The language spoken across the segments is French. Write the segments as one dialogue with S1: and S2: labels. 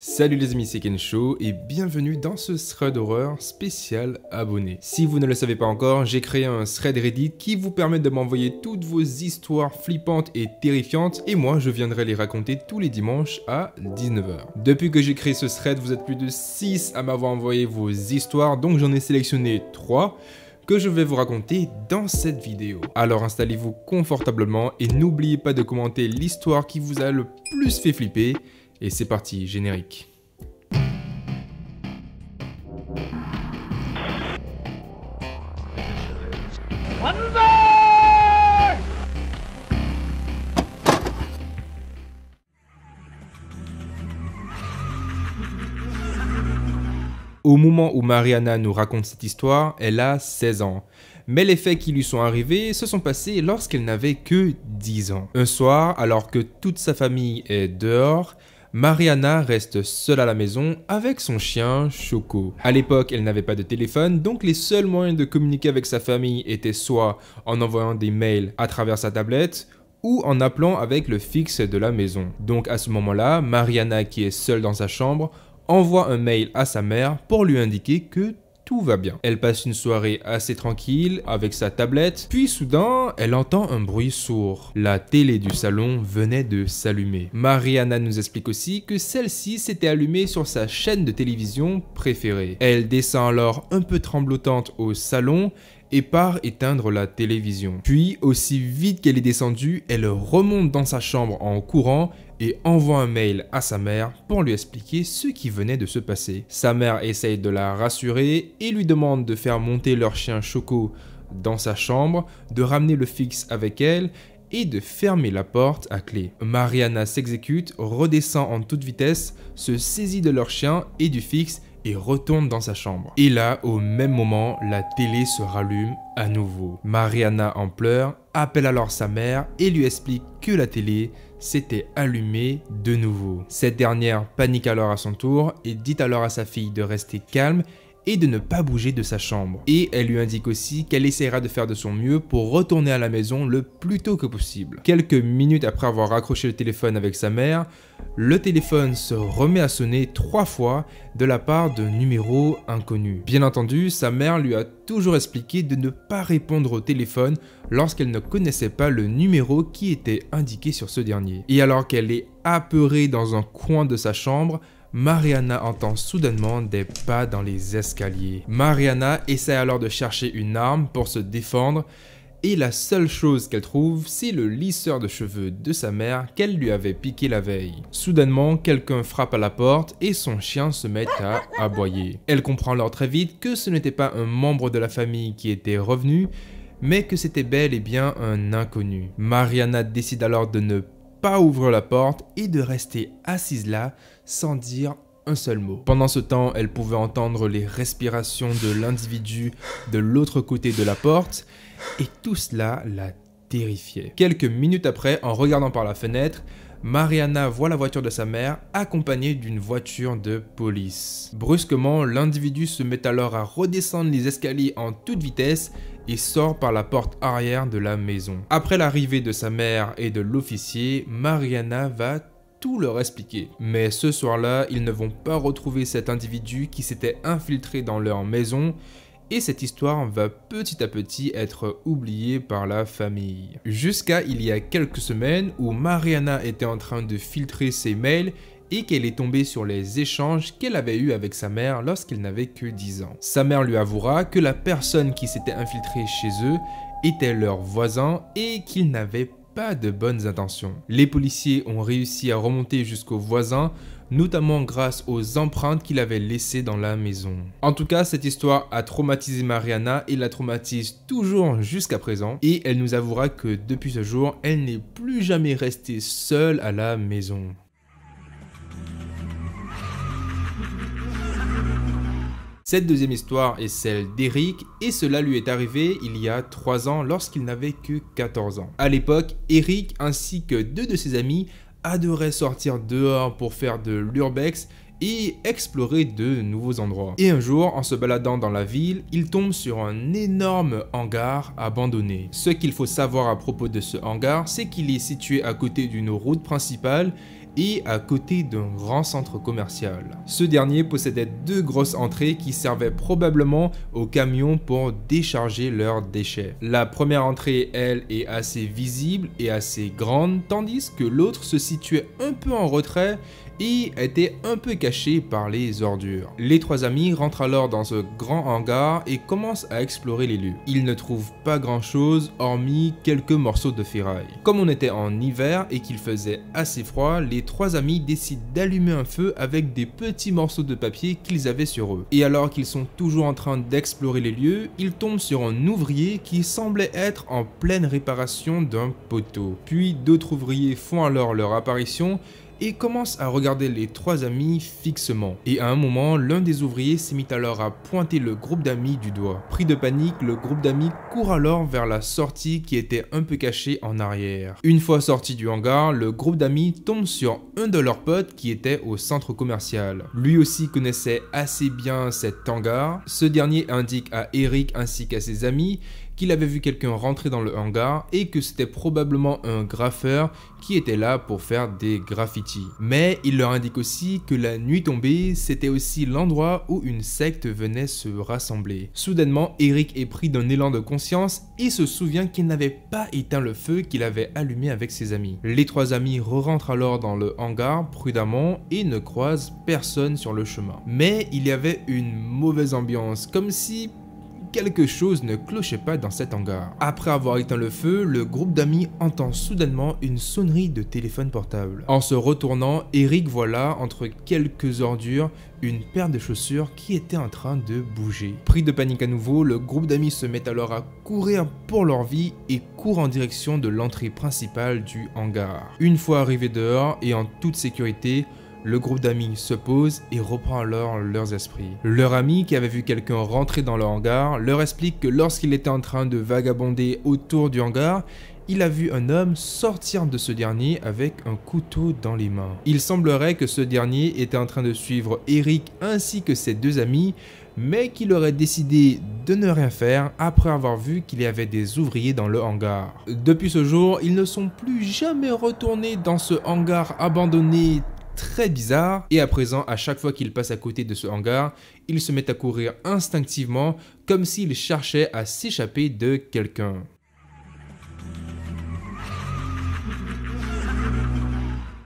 S1: Salut les amis, c'est Kensho et bienvenue dans ce thread horreur spécial abonné. Si vous ne le savez pas encore, j'ai créé un thread Reddit qui vous permet de m'envoyer toutes vos histoires flippantes et terrifiantes et moi je viendrai les raconter tous les dimanches à 19 h. Depuis que j'ai créé ce thread, vous êtes plus de 6 à m'avoir envoyé vos histoires, donc j'en ai sélectionné 3 que je vais vous raconter dans cette vidéo. Alors installez-vous confortablement et n'oubliez pas de commenter l'histoire qui vous a le plus fait flipper. Et c'est parti, générique. Au moment où Mariana nous raconte cette histoire, elle a 16 ans. Mais les faits qui lui sont arrivés se sont passés lorsqu'elle n'avait que 10 ans. Un soir, alors que toute sa famille est dehors, Mariana reste seule à la maison avec son chien Choco. À l'époque, elle n'avait pas de téléphone, donc les seuls moyens de communiquer avec sa famille étaient soit en envoyant des mails à travers sa tablette, ou en appelant avec le fixe de la maison. Donc à ce moment-là, Mariana, qui est seule dans sa chambre, envoie un mail à sa mère pour lui indiquer que tout va bien. Elle passe une soirée assez tranquille avec sa tablette, puis soudain, elle entend un bruit sourd. La télé du salon venait de s'allumer. Mariana nous explique aussi que celle-ci s'était allumée sur sa chaîne de télévision préférée. Elle descend alors un peu tremblotante au salon et part éteindre la télévision. Puis, aussi vite qu'elle est descendue, elle remonte dans sa chambre en courant et envoie un mail à sa mère pour lui expliquer ce qui venait de se passer. Sa mère essaye de la rassurer et lui demande de faire monter leur chien Choco dans sa chambre, de ramener le fixe avec elle et de fermer la porte à clé. Mariana s'exécute, redescend en toute vitesse, se saisit de leur chien et du fixe et retourne dans sa chambre. Et là, au même moment, la télé se rallume à nouveau. Mariana en pleurs, appelle alors sa mère et lui explique que la télé s'était allumée de nouveau. Cette dernière panique alors à son tour et dit alors à sa fille de rester calme et de ne pas bouger de sa chambre. Et elle lui indique aussi qu'elle essaiera de faire de son mieux pour retourner à la maison le plus tôt que possible. Quelques minutes après avoir raccroché le téléphone avec sa mère, le téléphone se remet à sonner 3 fois de la part d'un numéro inconnu. Bien entendu, sa mère lui a toujours expliqué de ne pas répondre au téléphone lorsqu'elle ne connaissait pas le numéro qui était indiqué sur ce dernier. Et alors qu'elle est apeurée dans un coin de sa chambre, Mariana entend soudainement des pas dans les escaliers. Mariana essaie alors de chercher une arme pour se défendre et la seule chose qu'elle trouve, c'est le lisseur de cheveux de sa mère qu'elle lui avait piqué la veille. Soudainement, quelqu'un frappe à la porte et son chien se met à aboyer. Elle comprend alors très vite que ce n'était pas un membre de la famille qui était revenu, mais que c'était bel et bien un inconnu. Mariana décide alors de ne pas ouvrir la porte et de rester assise là sans dire un seul mot. Pendant ce temps, elle pouvait entendre les respirations de l'individu de l'autre côté de la porte et tout cela la terrifiait. Quelques minutes après, en regardant par la fenêtre, Mariana voit la voiture de sa mère accompagnée d'une voiture de police. Brusquement, l'individu se met alors à redescendre les escaliers en toute vitesse et sort par la porte arrière de la maison. Après l'arrivée de sa mère et de l'officier, Mariana va tout leur expliquer. Mais ce soir-là, ils ne vont pas retrouver cet individu qui s'était infiltré dans leur maison et cette histoire va petit à petit être oubliée par la famille. Jusqu'à il y a quelques semaines où Mariana était en train de filtrer ses mails et qu'elle est tombée sur les échanges qu'elle avait eus avec sa mère lorsqu'elle n'avait que 10 ans. Sa mère lui avouera que la personne qui s'était infiltrée chez eux était leur voisin et qu'il n'avait pas de bonnes intentions. Les policiers ont réussi à remonter jusqu'au voisin, notamment grâce aux empreintes qu'il avait laissées dans la maison. En tout cas, cette histoire a traumatisé Mariana et la traumatise toujours jusqu'à présent. Et elle nous avouera que depuis ce jour, elle n'est plus jamais restée seule à la maison. Cette deuxième histoire est celle d'Eric et cela lui est arrivé il y a 3 ans lorsqu'il n'avait que 14 ans. À l'époque, Eric ainsi que 2 de ses amis adoraient sortir dehors pour faire de l'urbex et explorer de nouveaux endroits. Et un jour, en se baladant dans la ville, il tombe sur un énorme hangar abandonné. Ce qu'il faut savoir à propos de ce hangar, c'est qu'il est situé à côté d'une route principale et à côté d'un grand centre commercial. Ce dernier possédait deux grosses entrées qui servaient probablement aux camions pour décharger leurs déchets. La première entrée, elle, est assez visible et assez grande, tandis que l'autre se situait un peu en retrait et était un peu caché par les ordures. Les trois amis rentrent alors dans ce grand hangar et commencent à explorer les lieux. Ils ne trouvent pas grand chose hormis quelques morceaux de ferraille. Comme on était en hiver et qu'il faisait assez froid, les trois amis décident d'allumer un feu avec des petits morceaux de papier qu'ils avaient sur eux. Et alors qu'ils sont toujours en train d'explorer les lieux, ils tombent sur un ouvrier qui semblait être en pleine réparation d'un poteau. Puis d'autres ouvriers font alors leur apparition et commence à regarder les trois amis fixement. Et à un moment, l'un des ouvriers s'est mis alors à pointer le groupe d'amis du doigt. Pris de panique, le groupe d'amis court alors vers la sortie qui était un peu cachée en arrière. Une fois sorti du hangar, le groupe d'amis tombe sur un de leurs potes qui était au centre commercial. Lui aussi connaissait assez bien cet hangar. Ce dernier indique à Eric ainsi qu'à ses amis qu'il avait vu quelqu'un rentrer dans le hangar et que c'était probablement un graffeur qui était là pour faire des graffitis. Mais il leur indique aussi que la nuit tombée, c'était aussi l'endroit où une secte venait se rassembler. Soudainement, Eric est pris d'un élan de conscience et se souvient qu'il n'avait pas éteint le feu qu'il avait allumé avec ses amis. Les trois amis rentrent alors dans le hangar prudemment et ne croisent personne sur le chemin. Mais il y avait une mauvaise ambiance, comme si quelque chose ne clochait pas dans cet hangar. Après avoir éteint le feu, le groupe d'amis entend soudainement une sonnerie de téléphone portable. En se retournant, Eric voit là, entre quelques ordures, une paire de chaussures qui était en train de bouger. Pris de panique à nouveau, le groupe d'amis se met alors à courir pour leur vie et court en direction de l'entrée principale du hangar. Une fois arrivés dehors et en toute sécurité, le groupe d'amis se pose et reprend alors leurs esprits. Leur ami qui avait vu quelqu'un rentrer dans le hangar leur explique que lorsqu'il était en train de vagabonder autour du hangar, il a vu un homme sortir de ce dernier avec un couteau dans les mains. Il semblerait que ce dernier était en train de suivre Eric ainsi que ses deux amis, mais qu'il aurait décidé de ne rien faire après avoir vu qu'il y avait des ouvriers dans le hangar. Depuis ce jour, ils ne sont plus jamais retournés dans ce hangar abandonné très bizarre, et à présent, à chaque fois qu'il passe à côté de ce hangar, il se met à courir instinctivement comme s'il cherchait à s'échapper de quelqu'un.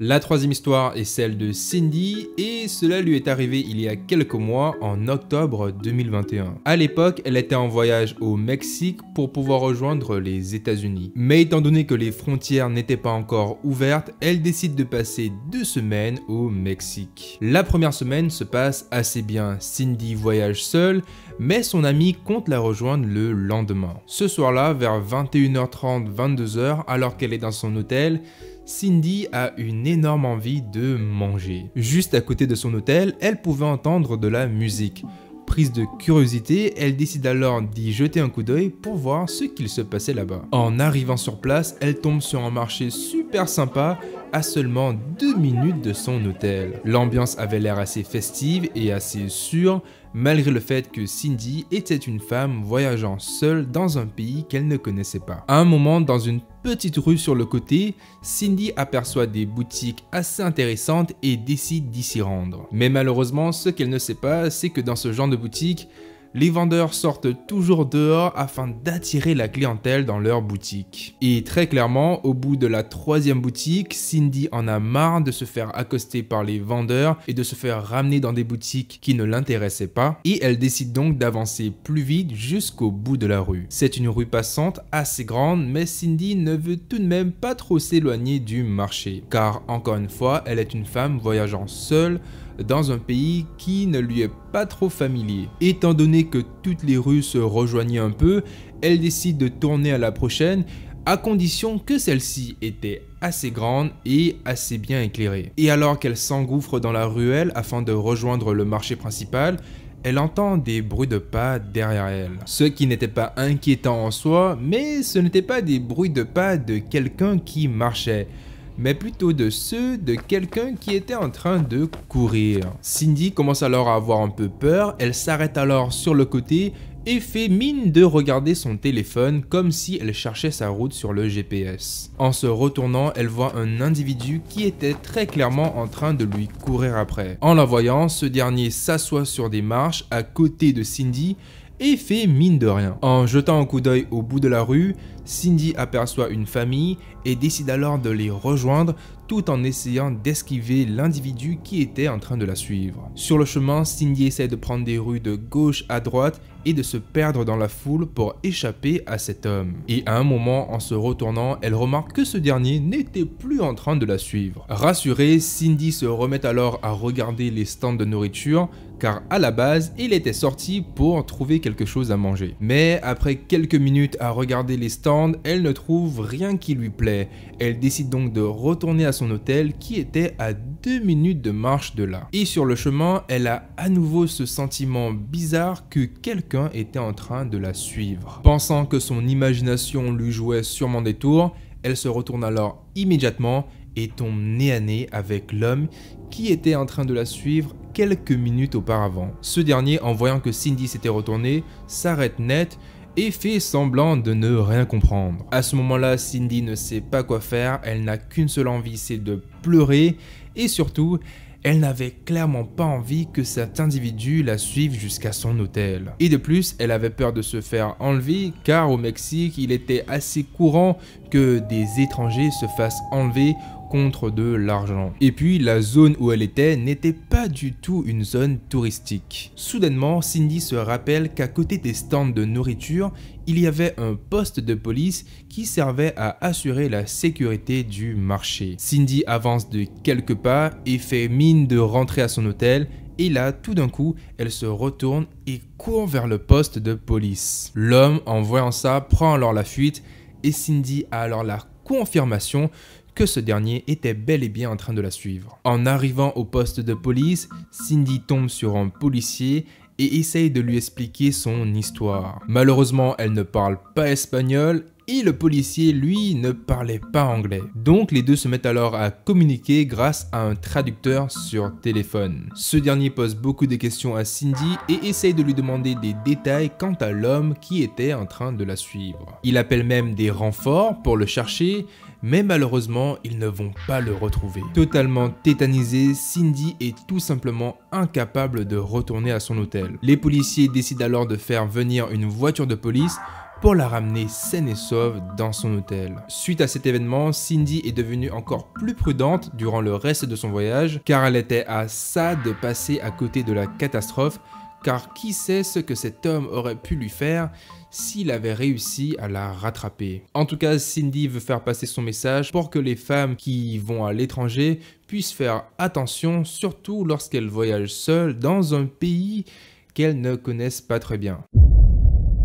S1: La troisième histoire est celle de Cindy et cela lui est arrivé il y a quelques mois en octobre 2021. À l'époque, elle était en voyage au Mexique pour pouvoir rejoindre les États-Unis. Mais étant donné que les frontières n'étaient pas encore ouvertes, elle décide de passer 2 semaines au Mexique. La première semaine se passe assez bien. Cindy voyage seule, mais son ami compte la rejoindre le lendemain. Ce soir-là, vers 21h30, 22h, alors qu'elle est dans son hôtel, Cindy a une énorme envie de manger. Juste à côté de son hôtel, elle pouvait entendre de la musique. Prise de curiosité, elle décide alors d'y jeter un coup d'œil pour voir ce qu'il se passait là-bas. En arrivant sur place, elle tombe sur un marché super sympa à seulement 2 minutes de son hôtel. L'ambiance avait l'air assez festive et assez sûre, malgré le fait que Cindy était une femme voyageant seule dans un pays qu'elle ne connaissait pas. À un moment, dans une petite rue sur le côté, Cindy aperçoit des boutiques assez intéressantes et décide d'y s'y rendre. Mais malheureusement, ce qu'elle ne sait pas, c'est que dans ce genre de boutique, les vendeurs sortent toujours dehors afin d'attirer la clientèle dans leur boutique. Et très clairement, au bout de la 3e boutique, Cindy en a marre de se faire accoster par les vendeurs et de se faire ramener dans des boutiques qui ne l'intéressaient pas. Et elle décide donc d'avancer plus vite jusqu'au bout de la rue. C'est une rue passante assez grande, mais Cindy ne veut tout de même pas trop s'éloigner du marché. Car encore une fois, elle est une femme voyageant seule dans un pays qui ne lui est pas trop familier. Étant donné que toutes les rues se rejoignaient un peu, elle décide de tourner à la prochaine, à condition que celle-ci était assez grande et assez bien éclairée. Et alors qu'elle s'engouffre dans la ruelle afin de rejoindre le marché principal, elle entend des bruits de pas derrière elle. Ce qui n'était pas inquiétant en soi, mais ce n'était pas des bruits de pas de quelqu'un qui marchait, mais plutôt de ceux de quelqu'un qui était en train de courir. Cindy commence alors à avoir un peu peur, elle s'arrête alors sur le côté et fait mine de regarder son téléphone comme si elle cherchait sa route sur le GPS. En se retournant, elle voit un individu qui était très clairement en train de lui courir après. En la voyant, ce dernier s'assoit sur des marches à côté de Cindy et fait mine de rien. En jetant un coup d'œil au bout de la rue, Cindy aperçoit une famille et décide alors de les rejoindre tout en essayant d'esquiver l'individu qui était en train de la suivre. Sur le chemin, Cindy essaie de prendre des rues de gauche à droite et de se perdre dans la foule pour échapper à cet homme. Et à un moment, en se retournant, elle remarque que ce dernier n'était plus en train de la suivre. Rassurée, Cindy se remet alors à regarder les stands de nourriture car à la base, il était sorti pour trouver quelque chose à manger. Mais après quelques minutes à regarder les stands, elle ne trouve rien qui lui plaît. Elle décide donc de retourner à son hôtel qui était à 2 minutes de marche de là. Et sur le chemin, elle a à nouveau ce sentiment bizarre que quelqu'un était en train de la suivre. Pensant que son imagination lui jouait sûrement des tours, elle se retourne alors immédiatement et tombe nez à nez avec l'homme qui était en train de la suivre quelques minutes auparavant. Ce dernier, en voyant que Cindy s'était retournée, s'arrête net et fait semblant de ne rien comprendre. À ce moment-là, Cindy ne sait pas quoi faire, elle n'a qu'une seule envie, c'est de pleurer et surtout, elle n'avait clairement pas envie que cet individu la suive jusqu'à son hôtel. Et de plus, elle avait peur de se faire enlever car au Mexique, il était assez courant que des étrangers se fassent enlever contre de l'argent. Et puis la zone où elle était n'était pas du tout une zone touristique. Soudainement, Cindy se rappelle qu'à côté des stands de nourriture, il y avait un poste de police qui servait à assurer la sécurité du marché. Cindy avance de quelques pas et fait mine de rentrer à son hôtel. Et là, tout d'un coup, elle se retourne et court vers le poste de police. L'homme, en voyant ça, prend alors la fuite et Cindy a alors la confirmation que ce dernier était bel et bien en train de la suivre. En arrivant au poste de police, Cindy tombe sur un policier et essaye de lui expliquer son histoire. Malheureusement, elle ne parle pas espagnol et le policier, lui, ne parlait pas anglais. Donc les deux se mettent alors à communiquer grâce à un traducteur sur téléphone. Ce dernier pose beaucoup de questions à Cindy et essaye de lui demander des détails quant à l'homme qui était en train de la suivre. Il appelle même des renforts pour le chercher, mais malheureusement, ils ne vont pas le retrouver. Totalement tétanisée, Cindy est tout simplement incapable de retourner à son hôtel. Les policiers décident alors de faire venir une voiture de police pour la ramener saine et sauve dans son hôtel. Suite à cet événement, Cindy est devenue encore plus prudente durant le reste de son voyage, car elle était à ça de passer à côté de la catastrophe, car qui sait ce que cet homme aurait pu lui faire s'il avait réussi à la rattraper. En tout cas, Cindy veut faire passer son message pour que les femmes qui vont à l'étranger puissent faire attention, surtout lorsqu'elles voyagent seules dans un pays qu'elles ne connaissent pas très bien.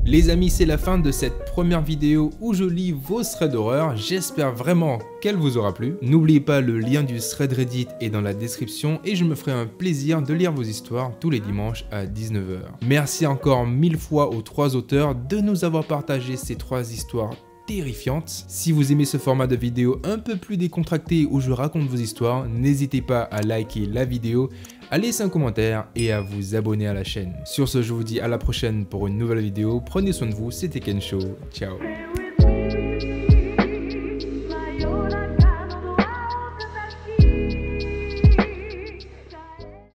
S1: Les amis, c'est la fin de cette première vidéo où je lis vos threads d'horreur. J'espère vraiment qu'elle vous aura plu. N'oubliez pas, le lien du thread Reddit est dans la description et je me ferai un plaisir de lire vos histoires tous les dimanches à 19 h. Merci encore 1000 fois aux 3 auteurs de nous avoir partagé ces 3 histoires terrifiantes. Si vous aimez ce format de vidéo un peu plus décontracté où je raconte vos histoires, n'hésitez pas à liker la vidéo, à laisser un commentaire et à vous abonner à la chaîne. Sur ce, je vous dis à la prochaine pour une nouvelle vidéo. Prenez soin de vous, c'était Ken Show. Ciao.